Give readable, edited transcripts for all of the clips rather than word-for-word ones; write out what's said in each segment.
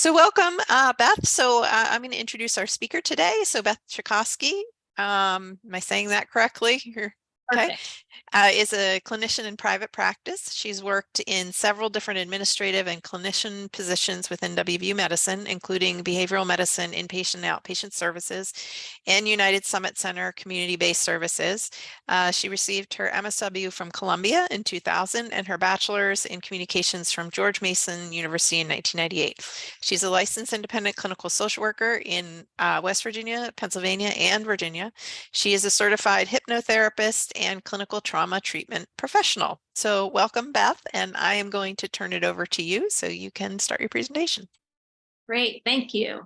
So welcome, Beth. I'm going to introduce our speaker today. So Beth Cichoski, am I saying that correctly? Okay. Is a clinician in private practice. She's worked in several different administrative and clinician positions within WVU medicine, including behavioral medicine, inpatient and outpatient services, and United Summit Center community-based services. She received her MSW from Columbia in 2000 and her bachelor's in communications from George Mason University in 1998. She's a licensed independent clinical social worker in West Virginia, Pennsylvania, and Virginia. She is a certified hypnotherapist and clinical trauma treatment professional. So welcome, Beth, and I am going to turn it over to you so you can start your presentation. Great, thank you.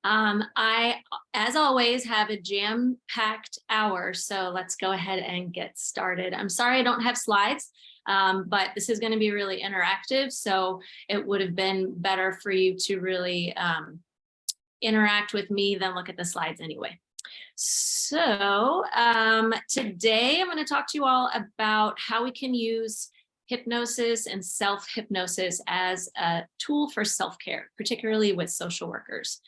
I, as always, have a jam-packed hour, so let's go ahead and get started. I'm sorry I don't have slides, but this is going to be really interactive, so it would have been better for you to really interact with me than look at the slides anyway. So today I'm going to talk to you all about how we can use hypnosis and self-hypnosis as a tool for self-care, particularly with social workers.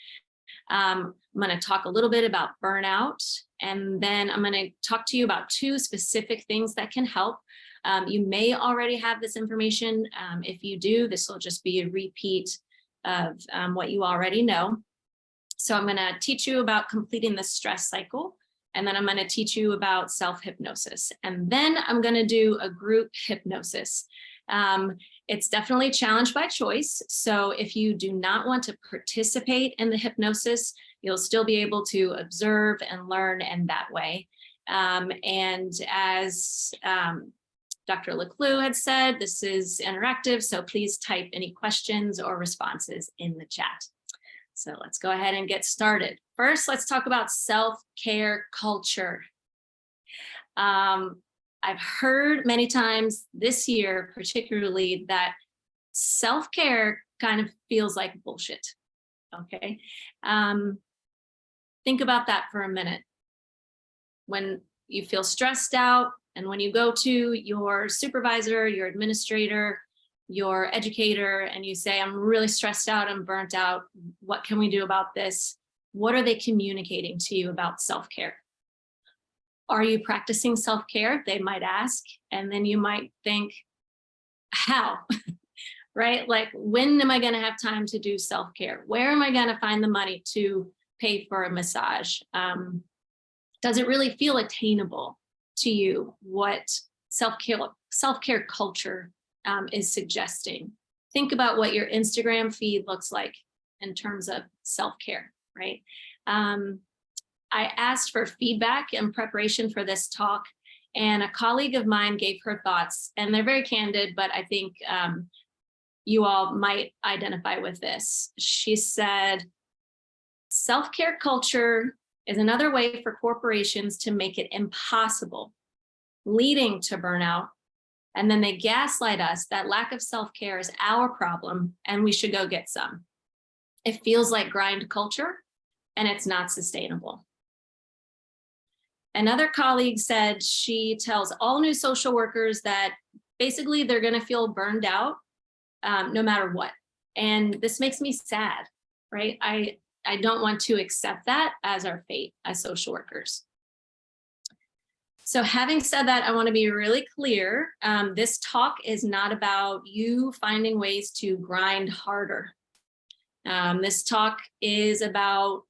I'm going to talk a little bit about burnout, and then I'm going to talk to you about two specific things that can help. You may already have this information. If you do, this will just be a repeat of what you already know. So I'm going to teach you about completing the stress cycle, and then I'm going to teach you about self-hypnosis, and then I'm going to do a group hypnosis. It's definitely challenge by choice. So if you do not want to participate in the hypnosis, you'll still be able to observe and learn in that way. And as Dr. Leclue had said, this is interactive, so please type any questions or responses in the chat. So let's go ahead and get started. First, let's talk about self-care culture. I've heard many times this year, particularly, that self-care kind of feels like bullshit, okay? Think about that for a minute. When you feel stressed out and when you go to your supervisor, your administrator, your educator, and you say, I'm really stressed out, I'm burnt out, what can we do about this? What are they communicating to you about self-care? Are you practicing self-care? They might ask, and then you might think, how? Right? Like, when am I gonna have time to do self-care? Where am I gonna find the money to pay for a massage? Does it really feel attainable to you what self-care culture is suggesting? Think about what your Instagram feed looks like in terms of self-care, right? I asked for feedback in preparation for this talk, and a colleague of mine gave her thoughts, and they're very candid, but I think you all might identify with this. She said, self-care culture is another way for corporations to make it impossible, leading to burnout. And then they gaslight us that lack of self-care is our problem and we should go get some. It feels like grind culture and it's not sustainable. Another colleague said she tells all new social workers that basically they're going to feel burned out no matter what. And this makes me sad, right? I don't want to accept that as our fate as social workers. So having said that, I want to be really clear. This talk is not about you finding ways to grind harder. This talk is about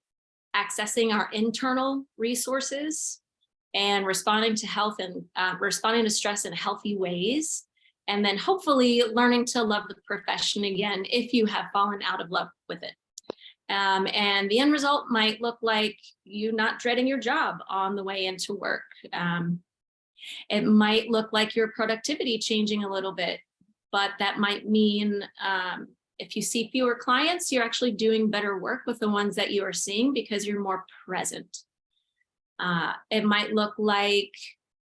accessing our internal resources and responding to health and responding to stress in healthy ways. And then hopefully learning to love the profession again if you have fallen out of love with it. And the end result might look like you not dreading your job on the way into work. It might look like your productivity changing a little bit, but that might mean if you see fewer clients, you're actually doing better work with the ones that you are seeing because you're more present. It might look like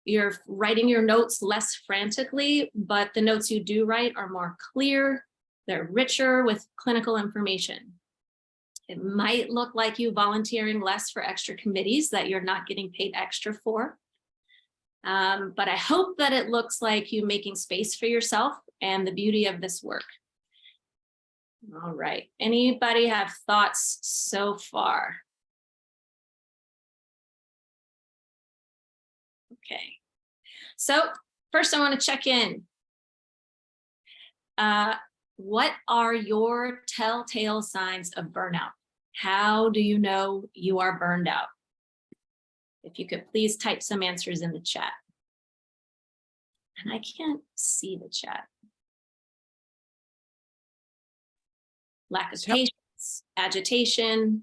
you're writing your notes less frantically, but the notes you do write are more clear, they're richer with clinical information. It might look like you volunteering less for extra committees that you're not getting paid extra for. But I hope that it looks like you making space for yourself and the beauty of this work. All right. Anybody have thoughts so far? Okay. So first I want to check in. What are your telltale signs of burnout? How do you know you are burned out? If you could please type some answers in the chat. And I can't see the chat. Lack of patience, agitation,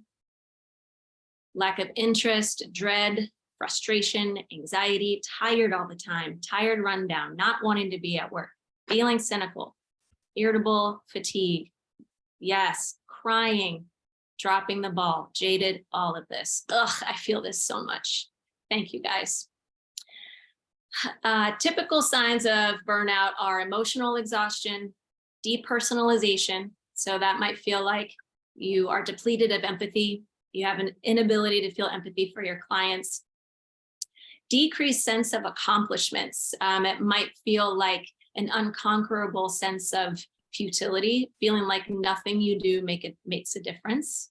lack of interest, dread, frustration, anxiety, tired all the time, tired, run down, not wanting to be at work, feeling cynical, irritable, fatigue. Yes, crying, dropping the ball, jaded, all of this. Ugh, I feel this so much. Thank you, guys. Typical signs of burnout are emotional exhaustion, depersonalization. So that might feel like you are depleted of empathy. You have an inability to feel empathy for your clients. Decreased sense of accomplishments. It might feel like an unconquerable sense of futility, feeling like nothing you do makes a difference.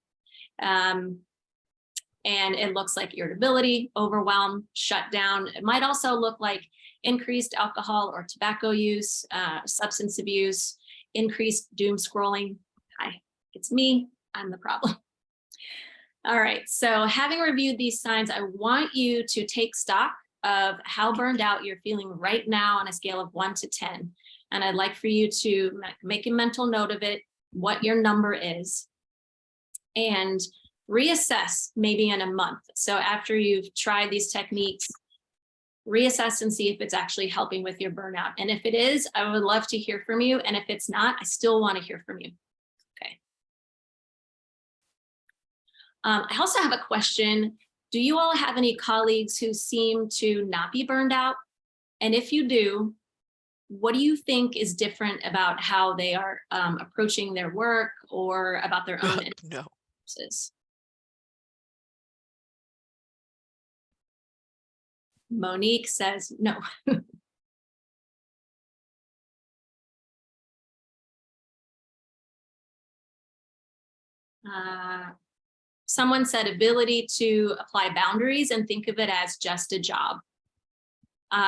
And it looks like irritability, overwhelm, shutdown. It might also look like increased alcohol or tobacco use, substance abuse, increased doom scrolling. Hi, it's me, I'm the problem. All right, so having reviewed these signs, I want you to take stock of how burned out you're feeling right now on a scale of 1 to 10. And I'd like for you to make a mental note of it, what your number is, and reassess maybe in a month. So after you've tried these techniques, reassess and see if it's actually helping with your burnout. And if it is, I would love to hear from you. And if it's not, I still want to hear from you. Okay. I also have a question. Do you all have any colleagues who seem to not be burned out? And if you do, what do you think is different about how they are approaching their work or about their own experiences? Monique says no. Someone said ability to apply boundaries and think of it as just a job.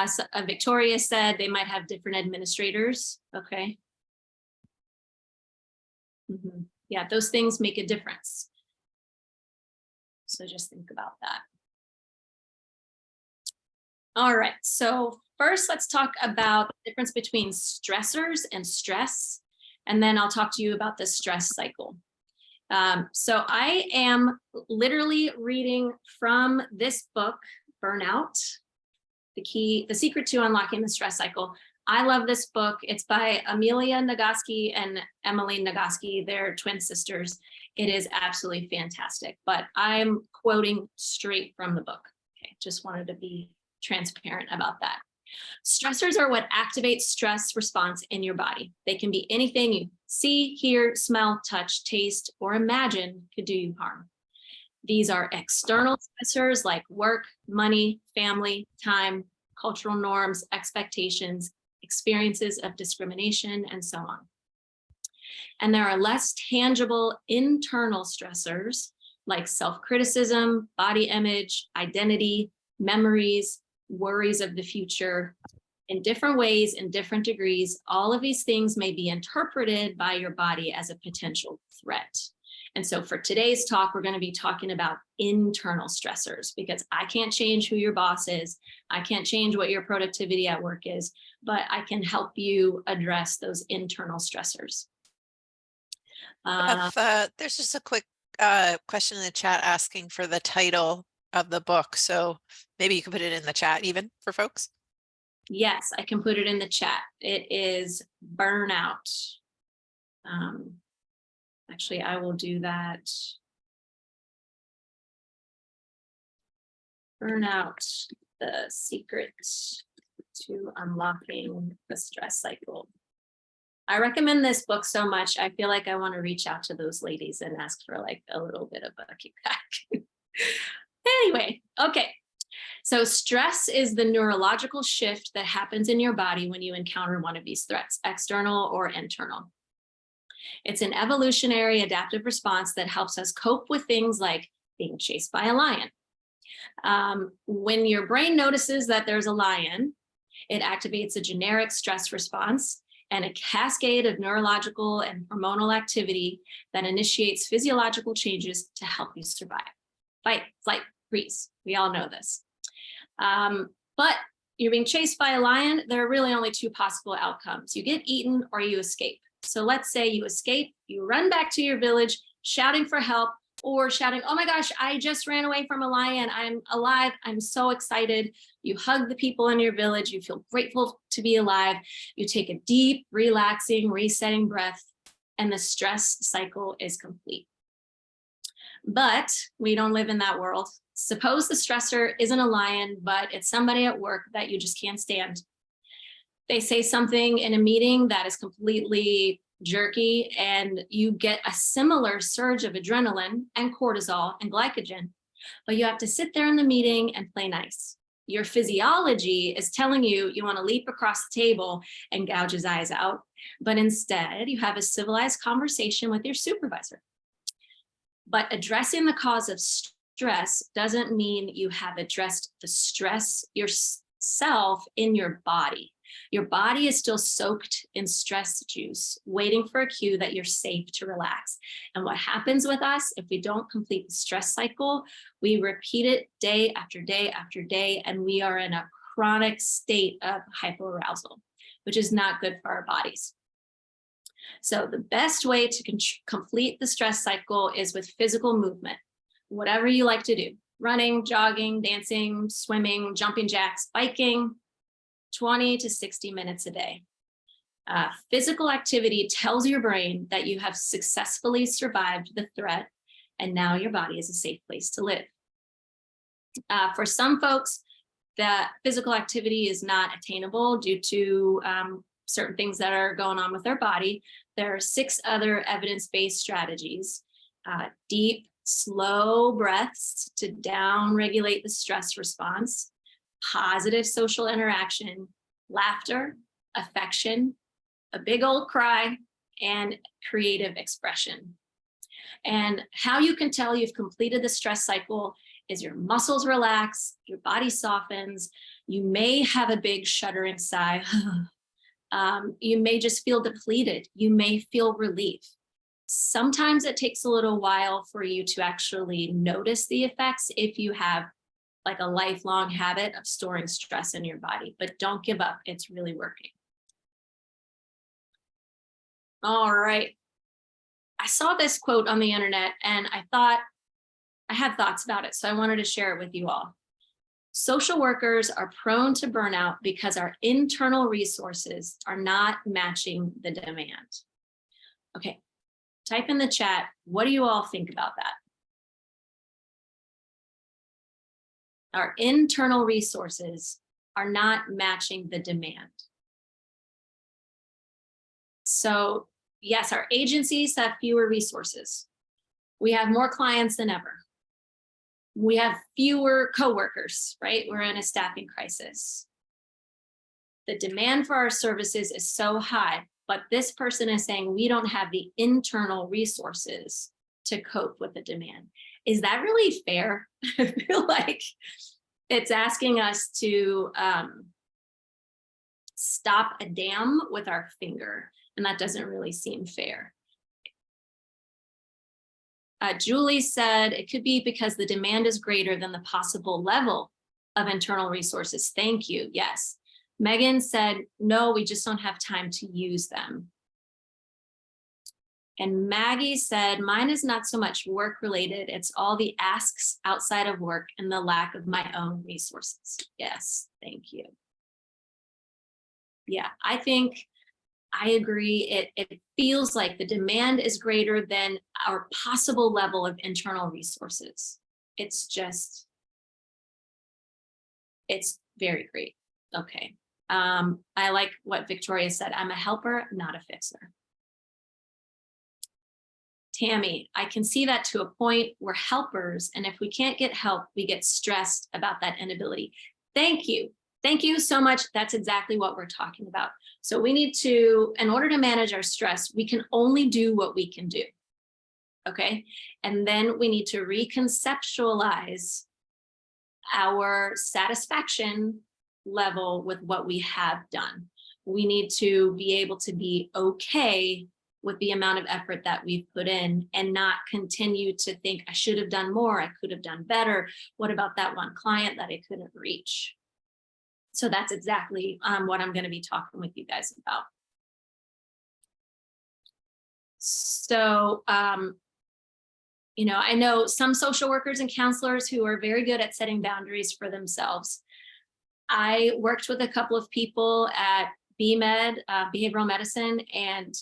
So, Victoria said they might have different administrators. Okay. Yeah, those things make a difference. So just think about that. All right, so first let's talk about the difference between stressors and stress, and then I'll talk to you about the stress cycle. So I am literally reading from this book, Burnout, The Secret to Unlocking the Stress Cycle. I love this book. It's by Amelia Nagoski and Emily Nagoski. They're twin sisters. It is absolutely fantastic, but I'm quoting straight from the book. Okay, just wanted to be transparent about that. Stressors are what activates stress response in your body. They can be anything you see, hear, smell, touch, taste, or imagine could do you harm. These are external stressors like work, money, family, time, cultural norms, expectations, experiences of discrimination, and so on. And there are less tangible internal stressors like self-criticism, body image, identity, memories, worries of the future. In different ways, in different degrees, all of these things may be interpreted by your body as a potential threat. And so for today's talk, we're going to be talking about internal stressors, because I can't change who your boss is. I can't change what your productivity at work is, but I can help you address those internal stressors. There's just a quick question in the chat asking for the title of the book. So maybe you can put it in the chat even for folks. Yes, I can put it in the chat. It is Burnout. Actually, I will do that. Burnout, the secret to unlocking the stress cycle. I recommend this book so much. I feel like I want to reach out to those ladies and ask for like a little bit of a kickback. Anyway, okay. So stress is the neurological shift that happens in your body when you encounter one of these threats, external or internal. It's an evolutionary adaptive response that helps us cope with things like being chased by a lion. When your brain notices that there's a lion, it activates a generic stress response and a cascade of neurological and hormonal activity that initiates physiological changes to help you survive. Fight, flight, freeze. We all know this. But you're being chased by a lion, there are really only two possible outcomes. You get eaten or you escape. So let's say you escape, you run back to your village shouting for help, or shouting, oh my gosh, I just ran away from a lion. I'm alive. I'm so excited. You hug the people in your village. You feel grateful to be alive. You take a deep, relaxing, resetting breath, and the stress cycle is complete. But we don't live in that world. Suppose the stressor isn't a lion, but it's somebody at work that you just can't stand. They say something in a meeting that is completely jerky, and you get a similar surge of adrenaline and cortisol and glycogen, but you have to sit there in the meeting and play nice. Your physiology is telling you you want to leap across the table and gouge his eyes out, but instead you have a civilized conversation with your supervisor. But addressing the cause of stress doesn't mean you have addressed the stress yourself in your body. Your body is still soaked in stress juice, waiting for a cue that you're safe to relax. And what happens with us, if we don't complete the stress cycle, we repeat it day after day after day, and we are in a chronic state of hypoarousal, which is not good for our bodies. So the best way to complete the stress cycle is with physical movement, whatever you like to do: running, jogging, dancing, swimming, jumping jacks, biking, 20 to 60 minutes a day. Physical activity tells your brain that you have successfully survived the threat, and now your body is a safe place to live. For some folks, that physical activity is not attainable due to certain things that are going on with their body. There are 6 other evidence-based strategies: deep, slow breaths to down-regulate the stress response, positive social interaction, laughter, affection, a big old cry, and creative expression. And how you can tell you've completed the stress cycle is your muscles relax, your body softens, you may have a big shuddering sigh, you may just feel depleted, you may feel relief. Sometimes it takes a little while for you to actually notice the effects if you have like a lifelong habit of storing stress in your body, but don't give up. It's really working. All right. I saw this quote on the internet and I thought I had thoughts about it, so I wanted to share it with you all. Social workers are prone to burnout because our internal resources are not matching the demand. Okay, type in the chat, what do you all think about that? Our internal resources are not matching the demand. So yes, our agencies have fewer resources. We have more clients than ever. We have fewer coworkers, right? We're in a staffing crisis. The demand for our services is so high, but this person is saying we don't have the internal resources to cope with the demand. Is that really fair? I feel like it's asking us to stop a dam with our finger, and that doesn't really seem fair. Julie said it could be because the demand is greater than the possible level of internal resources. Thank you. Yes. Megan said, no, we just don't have time to use them. And Maggie said, mine is not so much work related. It's all the asks outside of work and the lack of my own resources. Yes, thank you. Yeah, I think I agree. It feels like the demand is greater than our possible level of internal resources. It's just, it's very great. Okay. I like what Victoria said. I'm a helper, not a fixer. Tammy, I can see that to a point. We're helpers, and if we can't get help, we get stressed about that inability. Thank you. Thank you so much. That's exactly what we're talking about. So we need to, in order to manage our stress, we can only do what we can do. Okay. And then we need to reconceptualize our satisfaction level with what we have done. We need to be able to be okay with the amount of effort that we've put in and not continue to think, I should have done more, I could have done better. What about that one client that I couldn't reach? So that's exactly what I'm going to be talking with you guys about. So, you know, I know some social workers and counselors who are very good at setting boundaries for themselves. I worked with a couple of people at BMed, behavioral medicine, and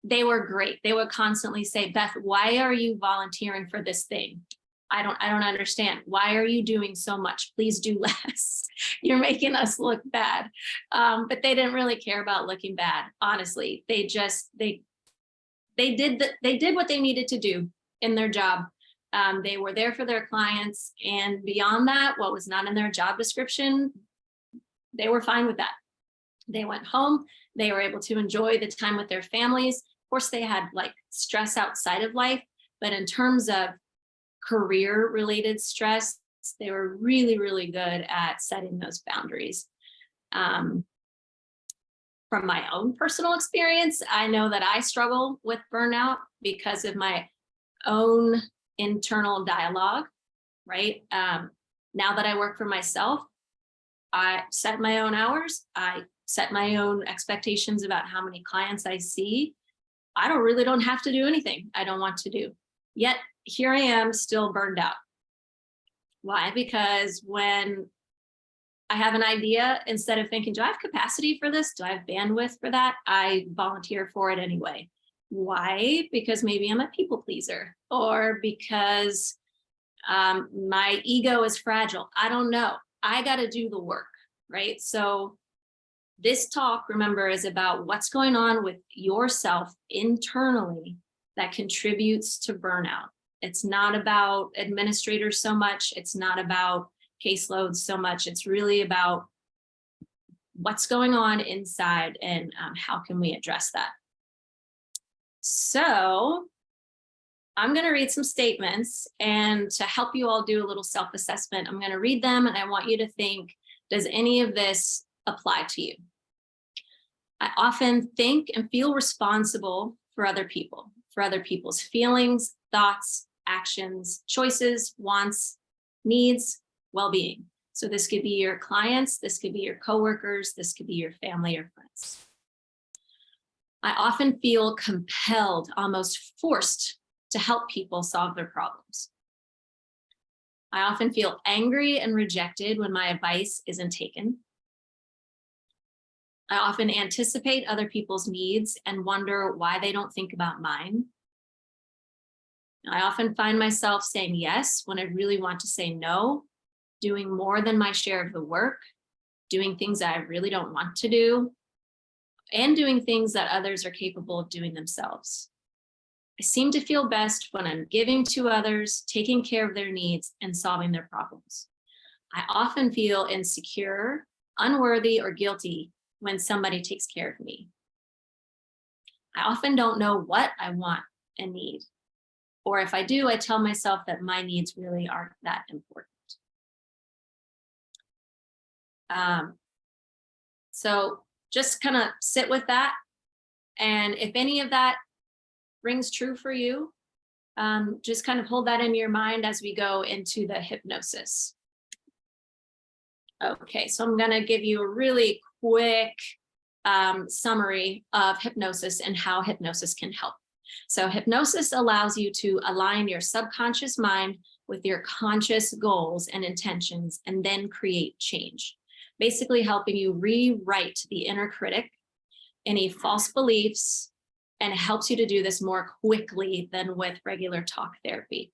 they were great. They would constantly say, Beth, why are you volunteering for this thing? I don't understand. Why are you doing so much? Please do less. You're making us look bad. But they didn't really care about looking bad. Honestly, they did what they needed to do in their job. They were there for their clients, and beyond that, what was not in their job description, they were fine with that. They went home. They were able to enjoy the time with their families. Of course, they had like stress outside of life, but in terms of career related stress, they were really, really good at setting those boundaries. From my own personal experience, I know that I struggle with burnout because of my own internal dialogue, right? Now that I work for myself, I set my own hours. I set my own expectations about how many clients I see. I don't have to do anything I don't want to do. Yet here I am still burned out. Why? Because when I have an idea, instead of thinking, do I have capacity for this? Do I have bandwidth for that? I volunteer for it anyway. Why? Because maybe I'm a people pleaser, or because my ego is fragile. I don't know. I got to do the work, right? So this talk, remember, is about what's going on with yourself internally that contributes to burnout. It's not about administrators so much. It's not about caseloads so much. It's really about what's going on inside and how can we address that. So I'm going to read some statements, and to help you all do a little self-assessment, I'm going to read them, and I want you to think, does any of this apply to you? I often think and feel responsible for other people, for other people's feelings, thoughts, actions, choices, wants, needs, well-being. So this could be your clients, this could be your coworkers, this could be your family or friends. I often feel compelled, almost forced, to help people solve their problems. I often feel angry and rejected when my advice isn't taken. I often anticipate other people's needs and wonder why they don't think about mine. I often find myself saying yes when I really want to say no, doing more than my share of the work, doing things that I really don't want to do, and doing things that others are capable of doing themselves. I seem to feel best when I'm giving to others, taking care of their needs, and solving their problems. I often feel insecure, unworthy, or guilty when somebody takes care of me. I often don't know what I want and need. Or if I do, I tell myself that my needs really aren't that important. So just kind of sit with that. And if any of that rings true for you, just kind of hold that in your mind as we go into the hypnosis. Okay, so I'm going to give you a really quick summary of hypnosis and how hypnosis can help. So hypnosis allows you to align your subconscious mind with your conscious goals and intentions, and then create change. Basically helping you rewrite the inner critic, any false beliefs, and it helps you to do this more quickly than with regular talk therapy.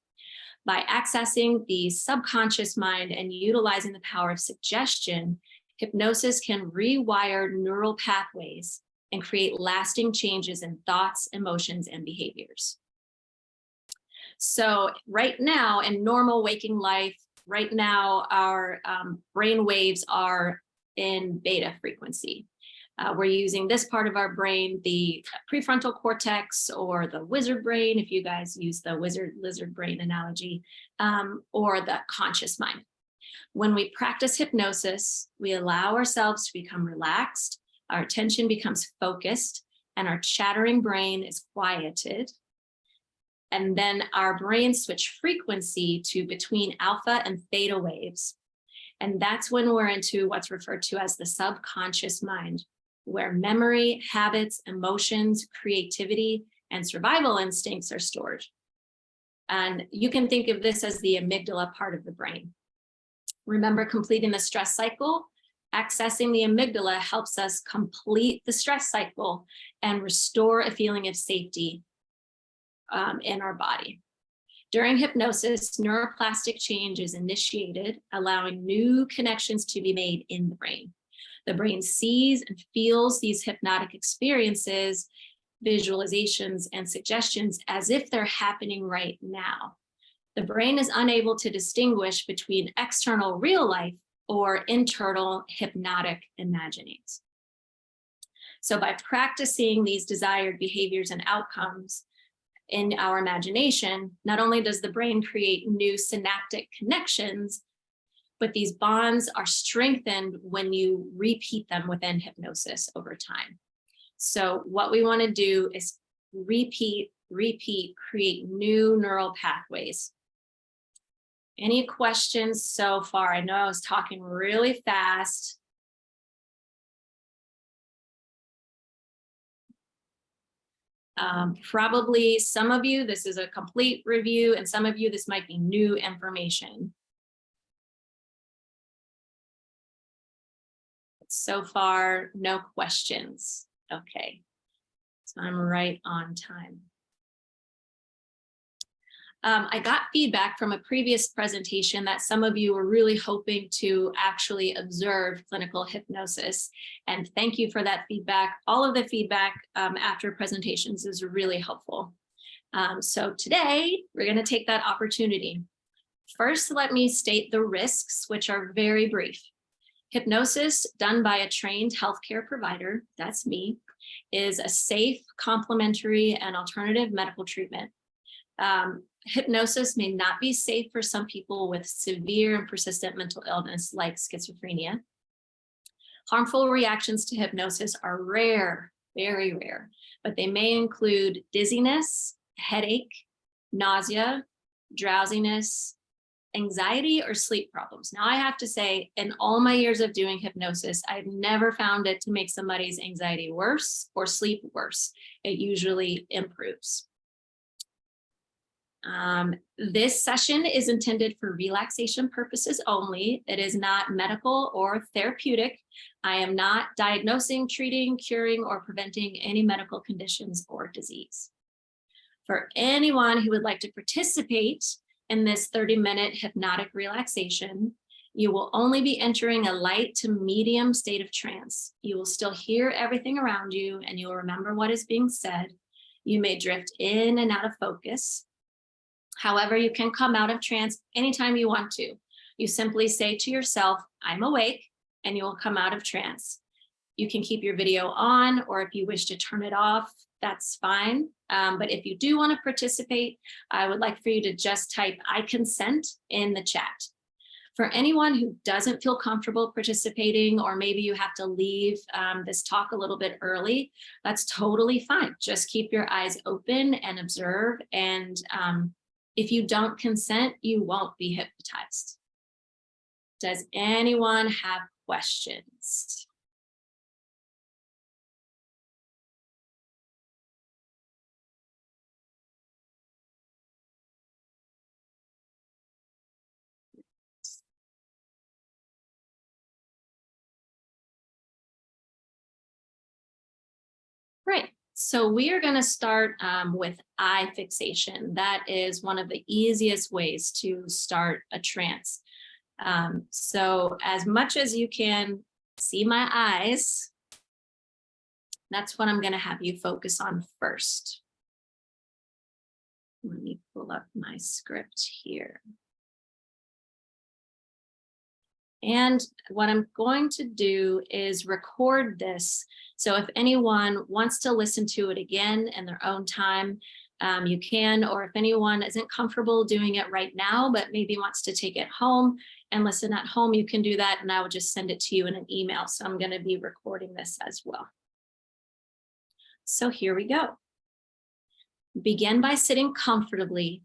By accessing the subconscious mind and utilizing the power of suggestion, hypnosis can rewire neural pathways and create lasting changes in thoughts, emotions, and behaviors. So right now in normal waking life, right now our brain waves are in beta frequency. We're using this part of our brain, the prefrontal cortex or the wizard brain, if you guys use the lizard brain analogy, or the conscious mind. When we practice hypnosis, we allow ourselves to become relaxed, our attention becomes focused, and our chattering brain is quieted. And then our brains switch frequency to between alpha and theta waves. And that's when we're into what's referred to as the subconscious mind, where memory, habits, emotions, creativity, and survival instincts are stored. And you can think of this as the amygdala part of the brain. Remember completing the stress cycle? Accessing the amygdala helps us complete the stress cycle and restore a feeling of safety in our body. During hypnosis, neuroplastic change is initiated, allowing new connections to be made in the brain. The brain sees and feels these hypnotic experiences, visualizations, and suggestions as if they're happening right now. The brain is unable to distinguish between external real life or internal hypnotic imaginings. So by practicing these desired behaviors and outcomes in our imagination, not only does the brain create new synaptic connections, but these bonds are strengthened when you repeat them within hypnosis over time. So what we want to do is repeat, create new neural pathways. Any questions so far? I know I was talking really fast. Probably some of you, this is a complete review, and some of you, this might be new information. So far, no questions. Okay, so I'm right on time. I got feedback from a previous presentation that some of you were really hoping to actually observe clinical hypnosis. And thank you for that feedback. All of the feedback after presentations is really helpful. So today, we're going to take that opportunity. First, let me state the risks, which are very brief. Hypnosis done by a trained healthcare provider, that's me, is a safe, complementary, and alternative medical treatment. Hypnosis may not be safe for some people with severe and persistent mental illness like schizophrenia. Harmful reactions to hypnosis are rare, very rare, but they may include dizziness, headache, nausea, drowsiness, anxiety, or sleep problems. Now, I have to say, in all my years of doing hypnosis, I've never found it to make somebody's anxiety worse or sleep worse. It usually improves. This session is intended for relaxation purposes only. It is not medical or therapeutic. I am not diagnosing, treating, curing, or preventing any medical conditions or disease. For anyone who would like to participate in this 30-minute hypnotic relaxation, you will only be entering a light to medium state of trance. You will still hear everything around you, and you'll remember what is being said. You may drift in and out of focus. However, you can come out of trance anytime you want to. You simply say to yourself, "I'm awake," and you will come out of trance. You can keep your video on, or if you wish to turn it off, that's fine. But if you do want to participate, I would like for you to just type "I consent" in the chat. For anyone who doesn't feel comfortable participating, or maybe you have to leave this talk a little bit early, that's totally fine. Just keep your eyes open and observe. And if you don't consent, you won't be hypnotized. Does anyone have questions? Great. So we are going to start with eye fixation. That is one of the easiest ways to start a trance. So as much as you can see my eyes, that's what I'm going to have you focus on first. Let me pull up my script here. And what I'm going to do is record this. So if anyone wants to listen to it again in their own time, you can, or if anyone isn't comfortable doing it right now, but maybe wants to take it home and listen at home, you can do that. And I will just send it to you in an email. So I'm going to be recording this as well. So here we go. Begin by sitting comfortably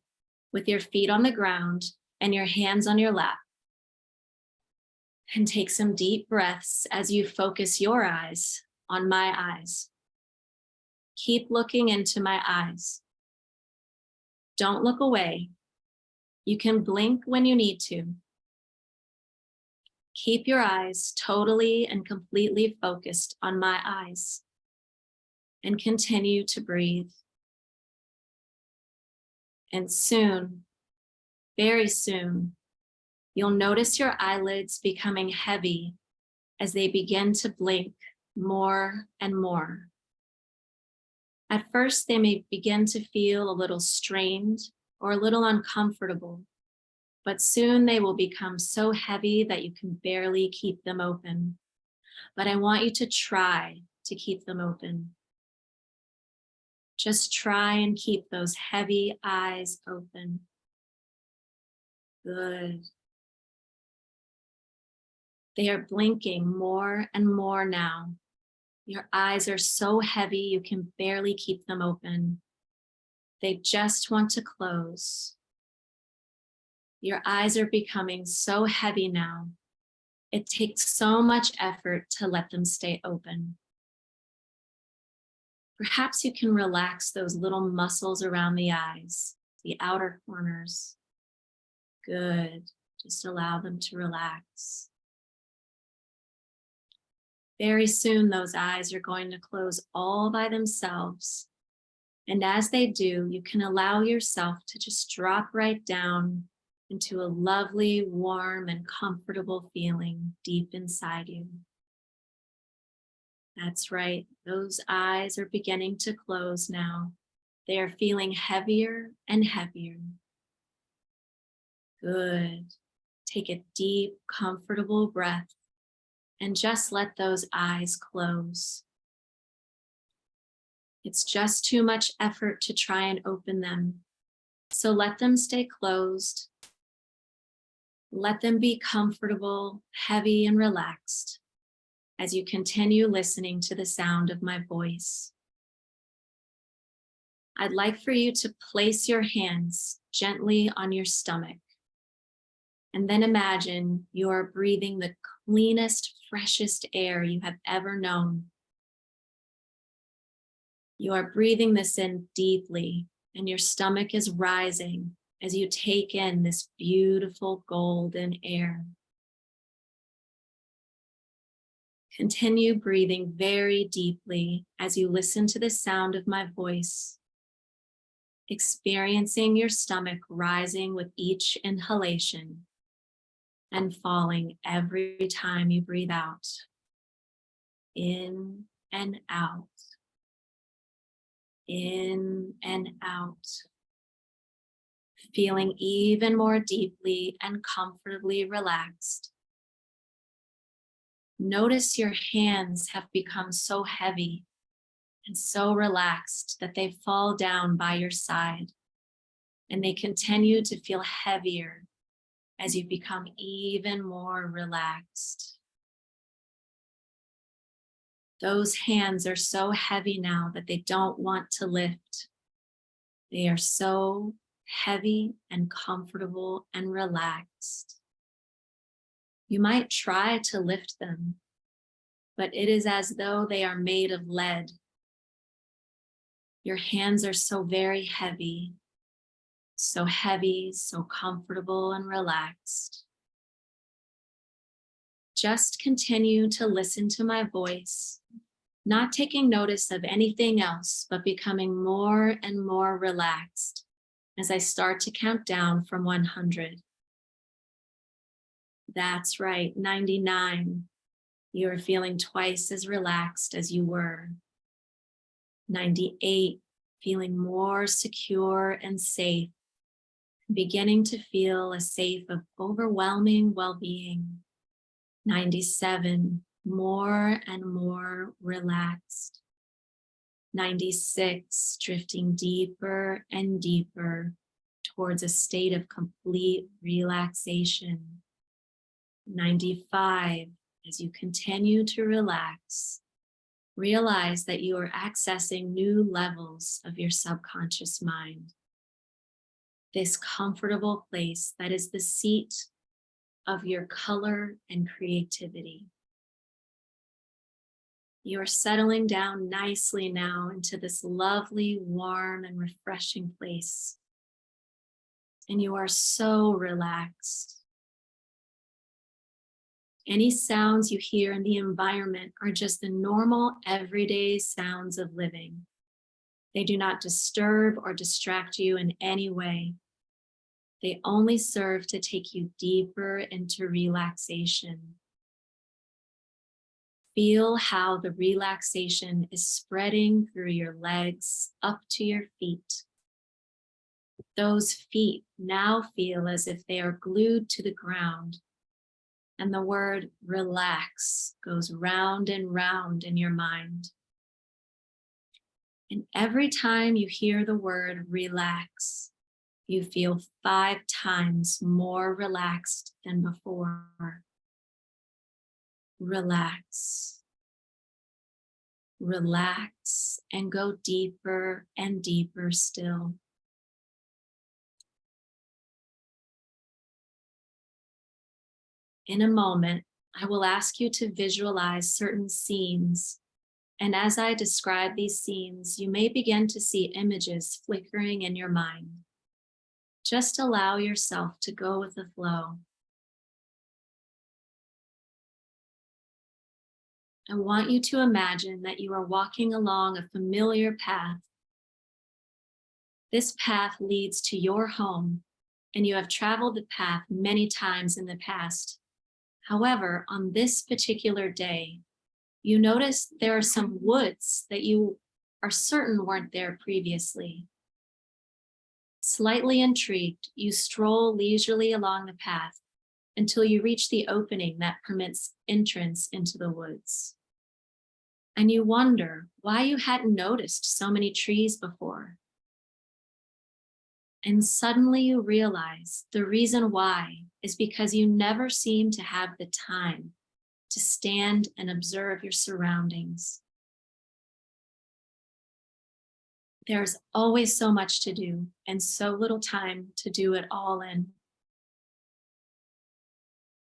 with your feet on the ground and your hands on your lap. And take some deep breaths as you focus your eyes on my eyes. Keep looking into my eyes. Don't look away. You can blink when you need to. Keep your eyes totally and completely focused on my eyes. And continue to breathe. And soon, very soon, you'll notice your eyelids becoming heavy as they begin to blink more and more. At first, they may begin to feel a little strained or a little uncomfortable, but soon they will become so heavy that you can barely keep them open. But I want you to try to keep them open. Just try and keep those heavy eyes open. Good. They are blinking more and more now. Your eyes are so heavy you can barely keep them open. They just want to close. Your eyes are becoming so heavy now. It takes so much effort to let them stay open. Perhaps you can relax those little muscles around the eyes, the outer corners. Good. Just allow them to relax. Very soon, those eyes are going to close all by themselves. And as they do, you can allow yourself to just drop right down into a lovely, warm, and comfortable feeling deep inside you. That's right. Those eyes are beginning to close now. They are feeling heavier and heavier. Good. Take a deep, comfortable breath and just let those eyes close. It's just too much effort to try and open them. So let them stay closed. Let them be comfortable, heavy, and relaxed as you continue listening to the sound of my voice. I'd like for you to place your hands gently on your stomach. And then imagine you are breathing the cleanest, freshest air you have ever known. You are breathing this in deeply, and your stomach is rising as you take in this beautiful golden air. Continue breathing very deeply as you listen to the sound of my voice, experiencing your stomach rising with each inhalation and falling every time you breathe out. In and out. In and out. Feeling even more deeply and comfortably relaxed. Notice your hands have become so heavy and so relaxed that they fall down by your side, and they continue to feel heavier as you become even more relaxed. Those hands are so heavy now that they don't want to lift. They are so heavy and comfortable and relaxed. You might try to lift them, but it is as though they are made of lead. Your hands are so very heavy, so comfortable and relaxed. Just continue to listen to my voice, not taking notice of anything else, but becoming more and more relaxed as I start to count down from 100. That's right, 99. You are feeling twice as relaxed as you were. 98, feeling more secure and safe, beginning to feel a safe of overwhelming well-being. 97, more and more relaxed. 96, drifting deeper and deeper towards a state of complete relaxation. 95, as you continue to relax, realize that you are accessing new levels of your subconscious mind. This comfortable place that is the seat of your color and creativity. You are settling down nicely now into this lovely, warm, and refreshing place. And you are so relaxed. Any sounds you hear in the environment are just the normal, everyday sounds of living. They do not disturb or distract you in any way. They only serve to take you deeper into relaxation. Feel how the relaxation is spreading through your legs up to your feet. Those feet now feel as if they are glued to the ground, and the word relax goes round and round in your mind. And every time you hear the word relax, you feel 5 times more relaxed than before. Relax. Relax and go deeper and deeper still. In a moment, I will ask you to visualize certain scenes. And as I describe these scenes, you may begin to see images flickering in your mind. Just allow yourself to go with the flow. I want you to imagine that you are walking along a familiar path. This path leads to your home, and you have traveled the path many times in the past. However, on this particular day, you notice there are some woods that you are certain weren't there previously. Slightly intrigued, you stroll leisurely along the path until you reach the opening that permits entrance into the woods. And you wonder why you hadn't noticed so many trees before. And suddenly you realize the reason why is because you never seem to have the time to stand and observe your surroundings. There's always so much to do and so little time to do it all in.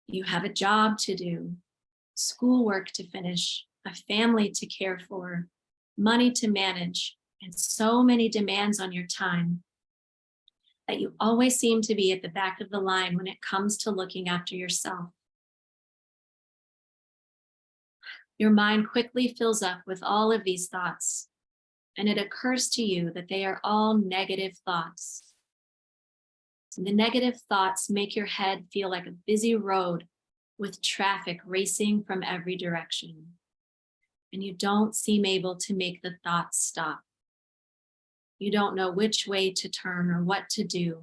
You have a job to do, schoolwork to finish, a family to care for, money to manage, and so many demands on your time that you always seem to be at the back of the line when it comes to looking after yourself. Your mind quickly fills up with all of these thoughts, and it occurs to you that they are all negative thoughts. And the negative thoughts make your head feel like a busy road with traffic racing from every direction. And you don't seem able to make the thoughts stop. You don't know which way to turn or what to do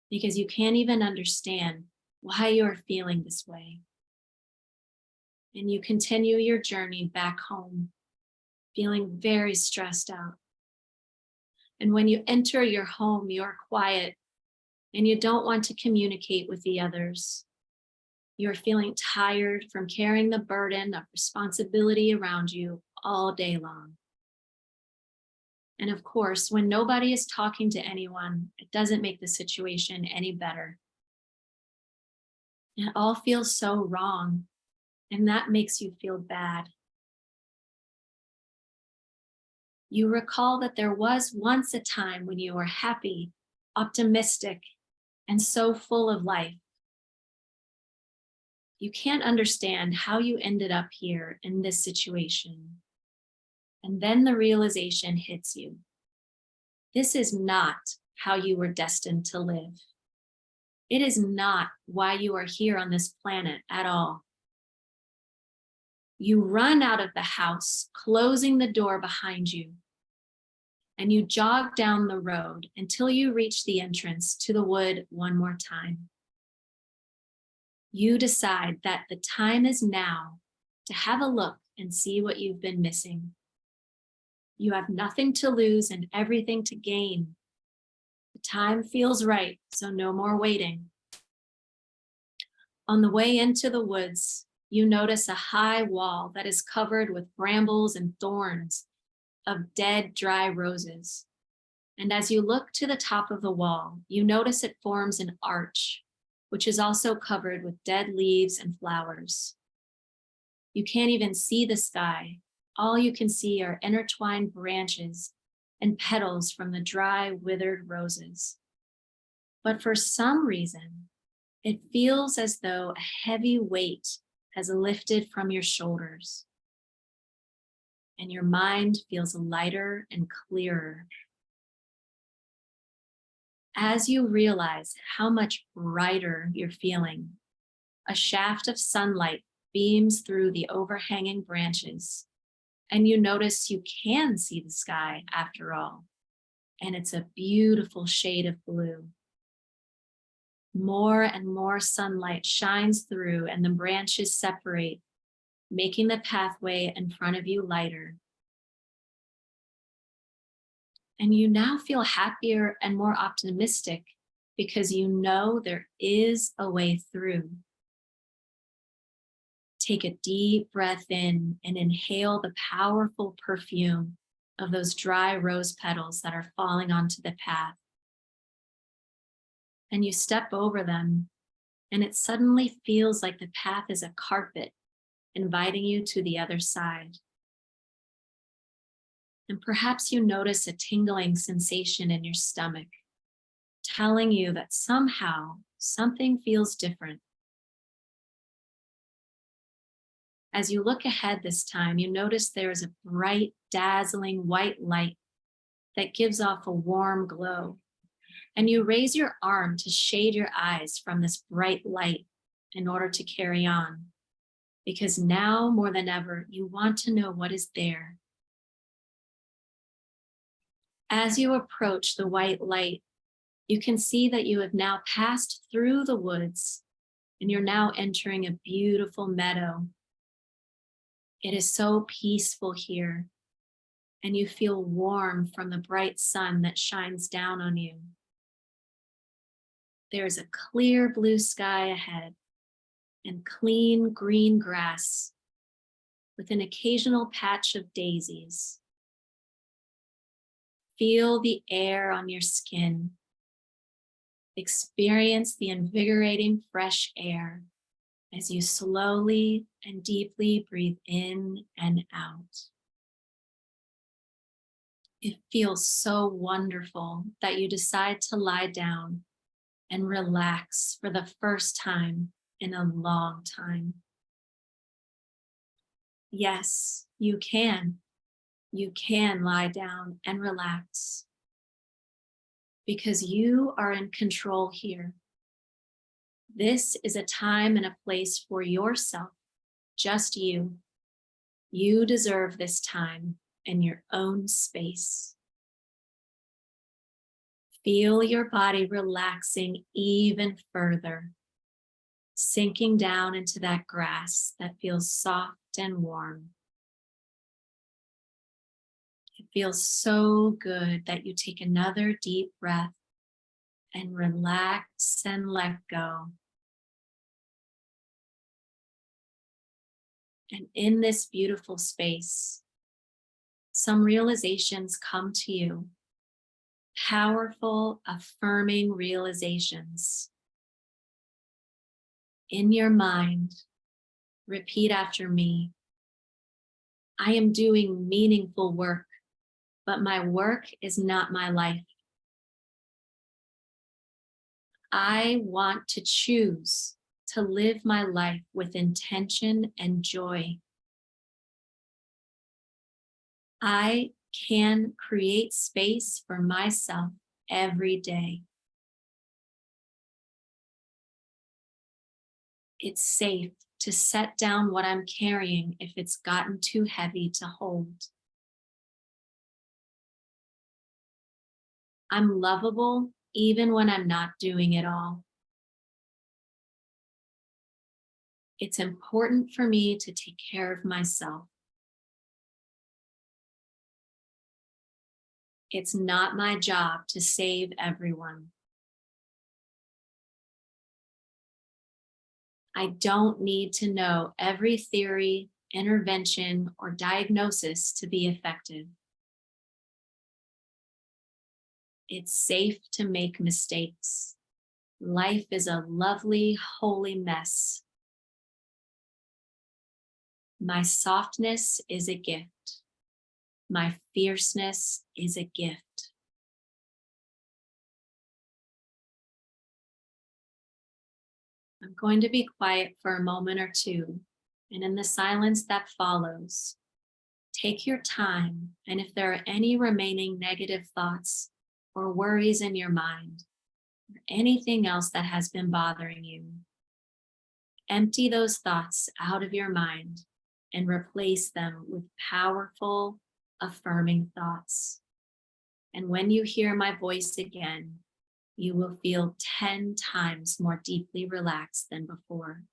because you can't even understand why you're feeling this way. And you continue your journey back home, feeling very stressed out. And when you enter your home, you're quiet and you don't want to communicate with the others. You're feeling tired from carrying the burden of responsibility around you all day long. And of course, when nobody is talking to anyone, it doesn't make the situation any better. It all feels so wrong, and that makes you feel bad. You recall that there was once a time when you were happy, optimistic, and so full of life. You can't understand how you ended up here in this situation. And then the realization hits you. This is not how you were destined to live. It is not why you are here on this planet at all. You run out of the house, closing the door behind you, and you jog down the road until you reach the entrance to the wood one more time. you decide that the time is now to have a look and see what you've been missing. You have nothing to lose and everything to gain. The time feels right, so no more waiting. On the way into the woods, you notice a high wall that is covered with brambles and thorns of dead, dry roses. And as you look to the top of the wall, you notice it forms an arch, which is also covered with dead leaves and flowers. You can't even see the sky. All you can see are intertwined branches and petals from the dry, withered roses. But for some reason, it feels as though a heavy weight has lifted from your shoulders, and your mind feels lighter and clearer. As you realize how much brighter you're feeling, a shaft of sunlight beams through the overhanging branches, and you notice you can see the sky after all, and it's a beautiful shade of blue. More and more sunlight shines through and the branches separate, making the pathway in front of you lighter. And you now feel happier and more optimistic because you know there is a way through. Take a deep breath in and inhale the powerful perfume of those dry rose petals that are falling onto the path. And you step over them, and it suddenly feels like the path is a carpet, inviting you to the other side. And perhaps you notice a tingling sensation in your stomach, telling you that somehow something feels different. As you look ahead this time, you notice there is a bright, dazzling white light that gives off a warm glow. And you raise your arm to shade your eyes from this bright light in order to carry on. Because now more than ever, you want to know what is there. As you approach the white light, you can see that you have now passed through the woods and you're now entering a beautiful meadow. It is so peaceful here, and you feel warm from the bright sun that shines down on you. There's a clear blue sky ahead and clean green grass with an occasional patch of daisies. Feel the air on your skin. Experience the invigorating fresh air as you slowly and deeply breathe in and out. It feels so wonderful that you decide to lie down and relax for the first time in a long time. Yes, you can. You can lie down and relax because you are in control here. This is a time and a place for yourself, just you. You deserve this time in your own space. Feel your body relaxing even further, sinking down into that grass that feels soft and warm. It feels so good that you take another deep breath and relax and let go. And in this beautiful space, some realizations come to you. Powerful, affirming realizations. In your mind, repeat after me. I am doing meaningful work, but my work is not my life. I want to choose to live my life with intention and joy. I can create space for myself every day. It's safe to set down what I'm carrying if it's gotten too heavy to hold. I'm lovable even when I'm not doing it all. It's important for me to take care of myself. It's not my job to save everyone. I don't need to know every theory, intervention, or diagnosis to be effective. It's safe to make mistakes. Life is a lovely, holy mess. My softness is a gift. My fierceness is a gift. I'm going to be quiet for a moment or two, and in the silence that follows, take your time, and if there are any remaining negative thoughts or worries in your mind, or anything else that has been bothering you, empty those thoughts out of your mind and replace them with powerful, affirming thoughts. And when you hear my voice again, you will feel 10 times more deeply relaxed than before.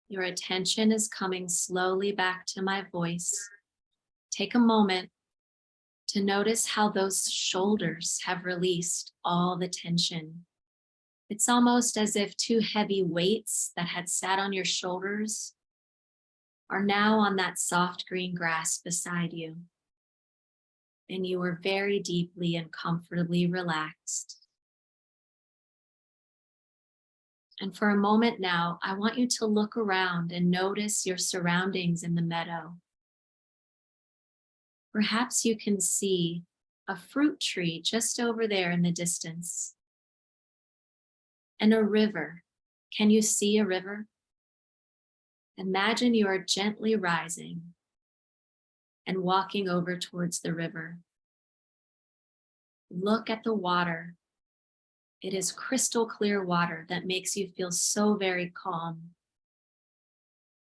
Your attention is coming slowly back to my voice. Take a moment to notice how those shoulders have released all the tension. It's almost as if two heavy weights that had sat on your shoulders are now on that soft green grass beside you. And you are very deeply and comfortably relaxed. And for a moment now, I want you to look around and notice your surroundings in the meadow. Perhaps you can see a fruit tree just over there in the distance. And a river. Can you see a river? Imagine you are gently rising and walking over towards the river. Look at the water. It is crystal clear water that makes you feel so very calm.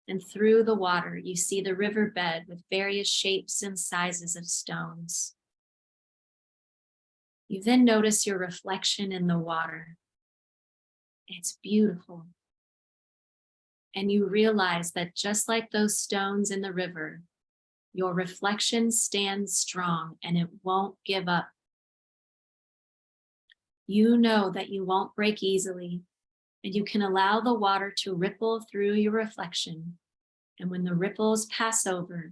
And through the water, you see the riverbed with various shapes and sizes of stones. You then notice your reflection in the water. It's beautiful. And you realize that just like those stones in the river, your reflection stands strong and it won't give up. You know that you won't break easily, and you can allow the water to ripple through your reflection. And when the ripples pass over,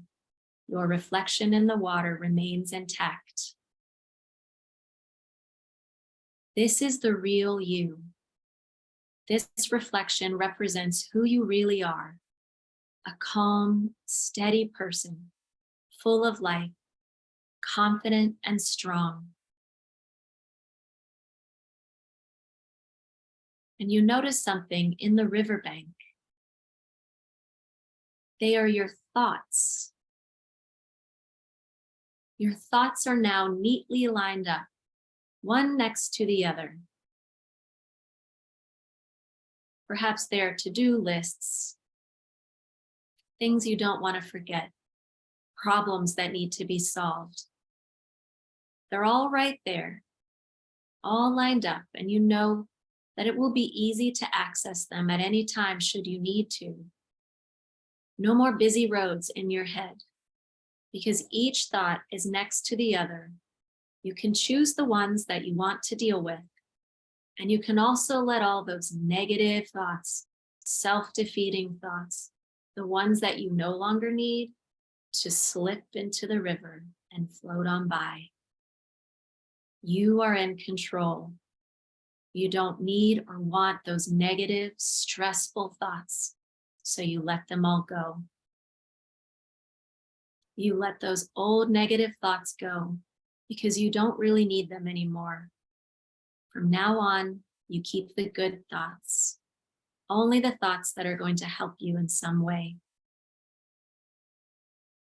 your reflection in the water remains intact. This is the real you. This reflection represents who you really are, a calm, steady person, full of life, confident and strong. And you notice something in the riverbank. They are your thoughts. Your thoughts are now neatly lined up, one next to the other. Perhaps they are to-do lists, things you don't want to forget, problems that need to be solved. They're all right there, all lined up, and you know that it will be easy to access them at any time should you need to. No more busy roads in your head, because each thought is next to the other. You can choose the ones that you want to deal with, and you can also let all those negative thoughts, self-defeating thoughts, the ones that you no longer need, to slip into the river and float on by. You are in control. You don't need or want those negative, stressful thoughts, so you let them all go. You let those old negative thoughts go because you don't really need them anymore. From now on, you keep the good thoughts, only the thoughts that are going to help you in some way.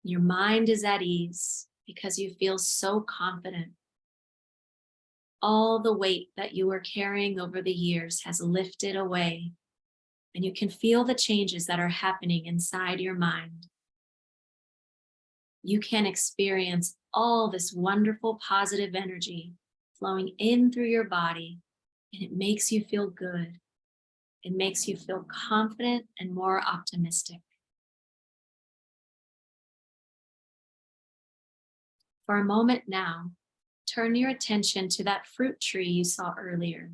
Your mind is at ease because you feel so confident. All the weight that you were carrying over the years has lifted away, and you can feel the changes that are happening inside your mind. You can experience all this wonderful positive energy flowing in through your body, and it makes you feel good. It makes you feel confident and more optimistic. For a moment now, turn your attention to that fruit tree you saw earlier.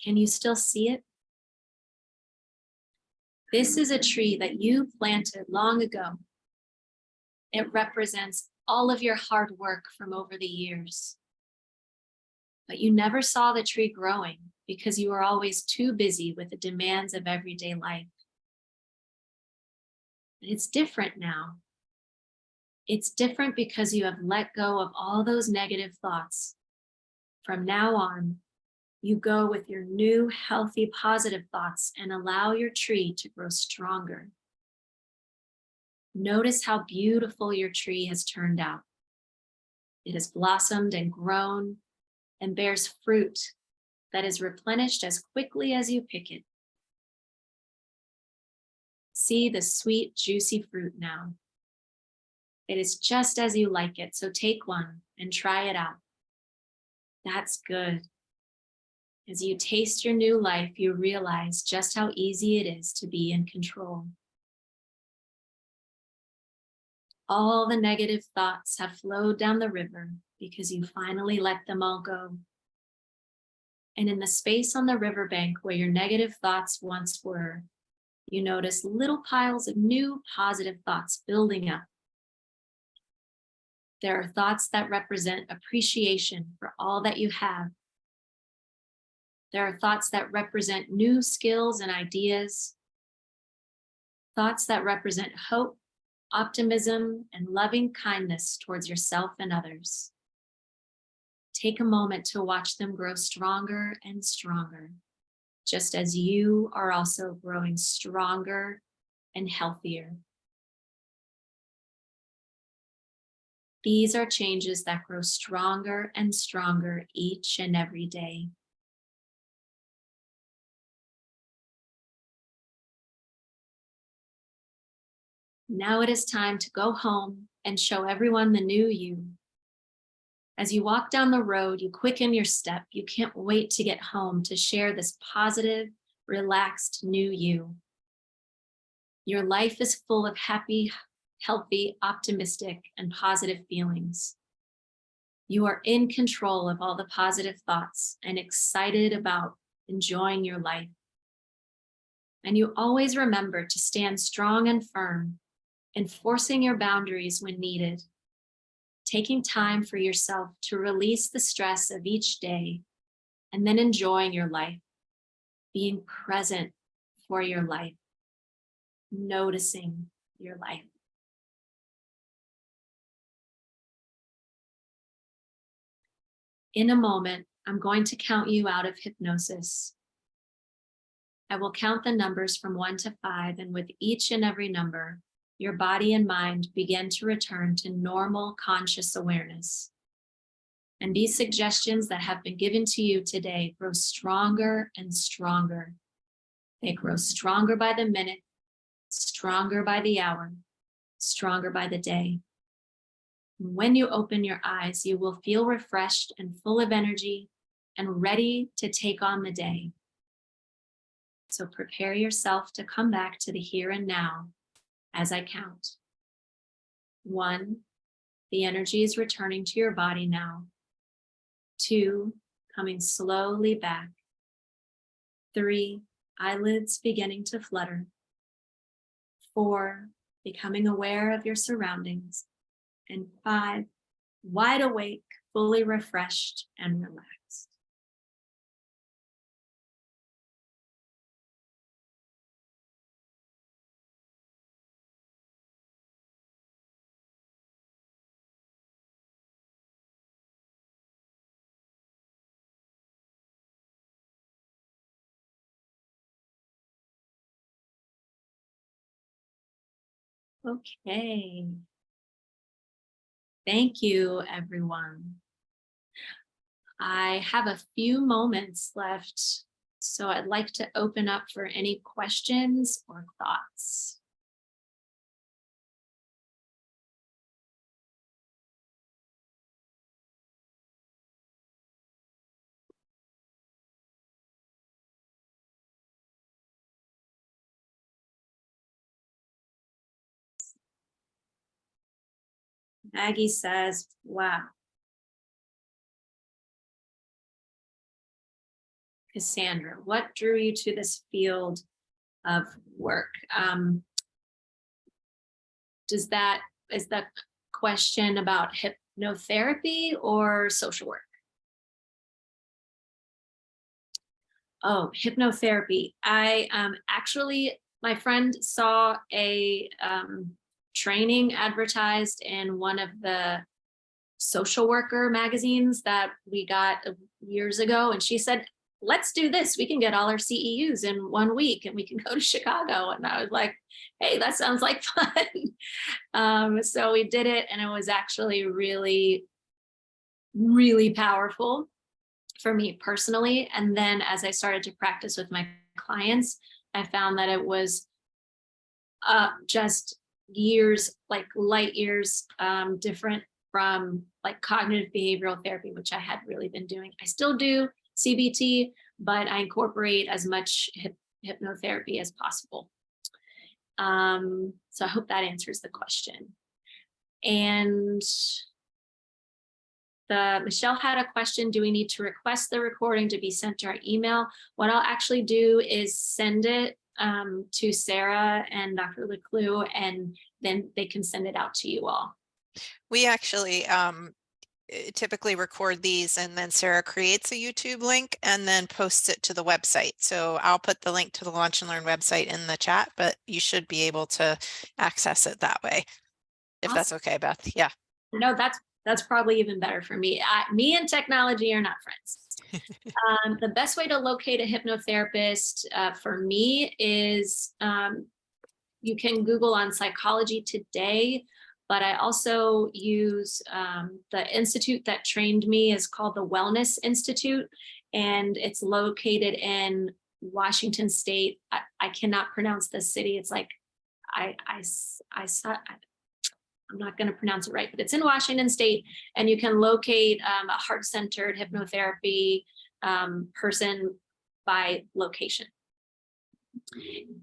Can you still see it? This is a tree that you planted long ago. It represents all of your hard work from over the years. But you never saw the tree growing because you were always too busy with the demands of everyday life. But it's different now. It's different because you have let go of all those negative thoughts. From now on, you go with your new, healthy, positive thoughts and allow your tree to grow stronger. Notice how beautiful your tree has turned out. It has blossomed and grown and bears fruit that is replenished as quickly as you pick it. See the sweet, juicy fruit now. It is just as you like it, so take one and try it out. That's good. As you taste your new life, you realize just how easy it is to be in control. All the negative thoughts have flowed down the river because you finally let them all go. And in the space on the riverbank where your negative thoughts once were, you notice little piles of new positive thoughts building up. There are thoughts that represent appreciation for all that you have. There are thoughts that represent new skills and ideas. Thoughts that represent hope, optimism, and loving kindness towards yourself and others. Take a moment to watch them grow stronger and stronger, just as you are also growing stronger and healthier. These are changes that grow stronger and stronger each and every day. Now it is time to go home and show everyone the new you. As you walk down the road, you quicken your step. You can't wait to get home to share this positive, relaxed new you. Your life is full of happy, healthy, optimistic, and positive feelings. You are in control of all the positive thoughts and excited about enjoying your life. And you always remember to stand strong and firm, enforcing your boundaries when needed, taking time for yourself to release the stress of each day, and then enjoying your life, being present for your life, noticing your life. In a moment, I'm going to count you out of hypnosis. I will count the numbers from 1 to 5, and with each and every number, your body and mind begin to return to normal conscious awareness. And these suggestions that have been given to you today grow stronger and stronger. They grow stronger by the minute, stronger by the hour, stronger by the day. When you open your eyes, you will feel refreshed and full of energy and ready to take on the day. So prepare yourself to come back to the here and now as I count. 1, the energy is returning to your body now. 2, coming slowly back. 3, eyelids beginning to flutter. 4, becoming aware of your surroundings. And 5, wide awake, fully refreshed and relaxed. Okay. Thank you, everyone. I have a few moments left, so I'd like to open up for any questions or thoughts. Maggie says, wow. Cassandra, what drew you to this field of work? Is the question about hypnotherapy or social work? Oh, hypnotherapy. I actually, my friend saw a training advertised in one of the social worker magazines that we got years ago. And she said, let's do this. We can get all our CEUs in 1 week and we can go to Chicago. And I was like, hey, that sounds like fun. So we did it, and it was actually really, really powerful for me personally. And then as I started to practice with my clients, I found that it was just years, like light years, different from like cognitive behavioral therapy, which I had really been doing. I still do CBT, but I incorporate as much hypnotherapy as possible. So I hope that answers the question. And Michelle had a question, do we need to request the recording to be sent to our email? What I'll actually do is send it to Sarah and Dr. LeClue, and then they can send it out to you all. We actually typically record these, and then Sarah creates a YouTube link and then posts it to the website. So I'll put the link to the Launch and Learn website in the chat, but you should be able to access it that way, if that's okay, Beth. Yeah. No, that's probably even better for me. Me and technology are not friends. The best way to locate a hypnotherapist for me is you can Google on Psychology Today, but I also use the institute that trained me is called the Wellness Institute, and it's located in Washington State. I cannot pronounce this city. It's like I'm not going to pronounce it right, but it's in Washington State, and you can locate a heart-centered hypnotherapy person by location.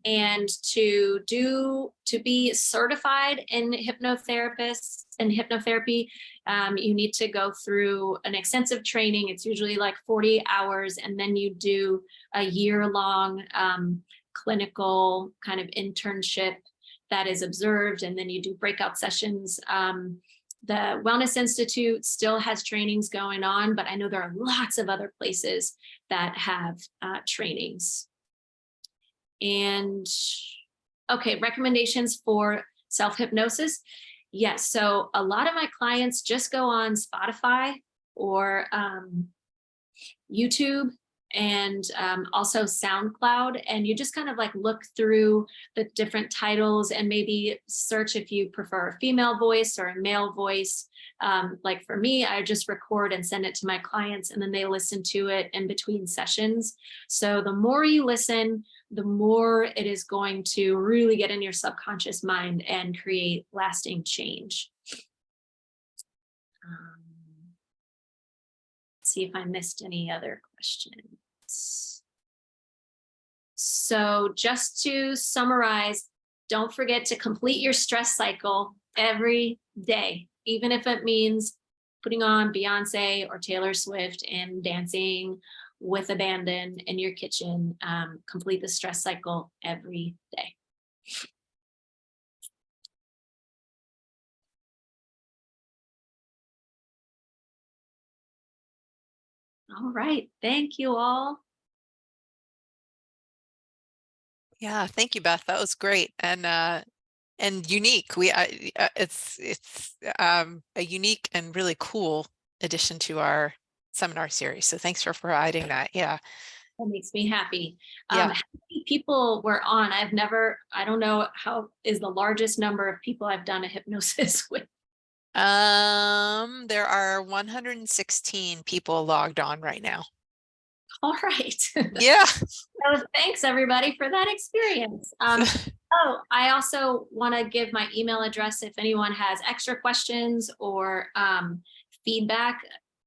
And to be certified in hypnotherapy, you need to go through an extensive training. It's usually like 40 hours, and then you do a year-long clinical kind of internship that is observed, and then you do breakout sessions. The Wellness Institute still has trainings going on, but I know there are lots of other places that have trainings. And okay, recommendations for self-hypnosis. Yes, so a lot of my clients just go on Spotify or YouTube, and also SoundCloud, and you just kind of like look through the different titles and maybe search if you prefer a female voice or a male voice. Like for me, I just record and send it to my clients, and then they listen to it in between sessions. So the more you listen, the more it is going to really get in your subconscious mind and create lasting change. See if I missed any other questions. So just to summarize, don't forget to complete your stress cycle every day, even if it means putting on Beyonce or Taylor Swift and dancing with abandon in your kitchen. Complete the stress cycle every day. All right, thank you all. Yeah, thank you, Beth. That was great and unique. It's a unique and really cool addition to our seminar series. So thanks for providing that. Yeah. That makes me happy. Yeah. How many people were on? I don't know how is the largest number of people I've done a hypnosis with. There are 116 people logged on right now. All right. Yeah. So thanks everybody for that experience. Oh, I also want to give my email address if anyone has extra questions or feedback.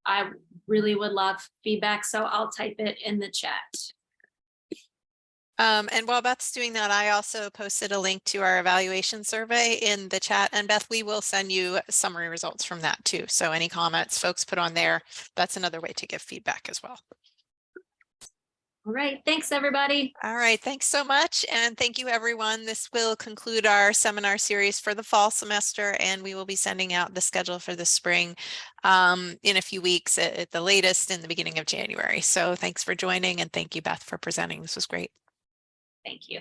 I really would love feedback, so I'll type it in the chat. And while Beth's doing that, I also posted a link to our evaluation survey in the chat. And Beth, we will send you summary results from that too. So any comments folks put on there, that's another way to give feedback as well. All right, thanks everybody. All right, thanks so much. And thank you everyone. This will conclude our seminar series for the fall semester, and we will be sending out the schedule for the spring in a few weeks at the latest in the beginning of January. So thanks for joining, and thank you, Beth, for presenting. This was great. Thank you.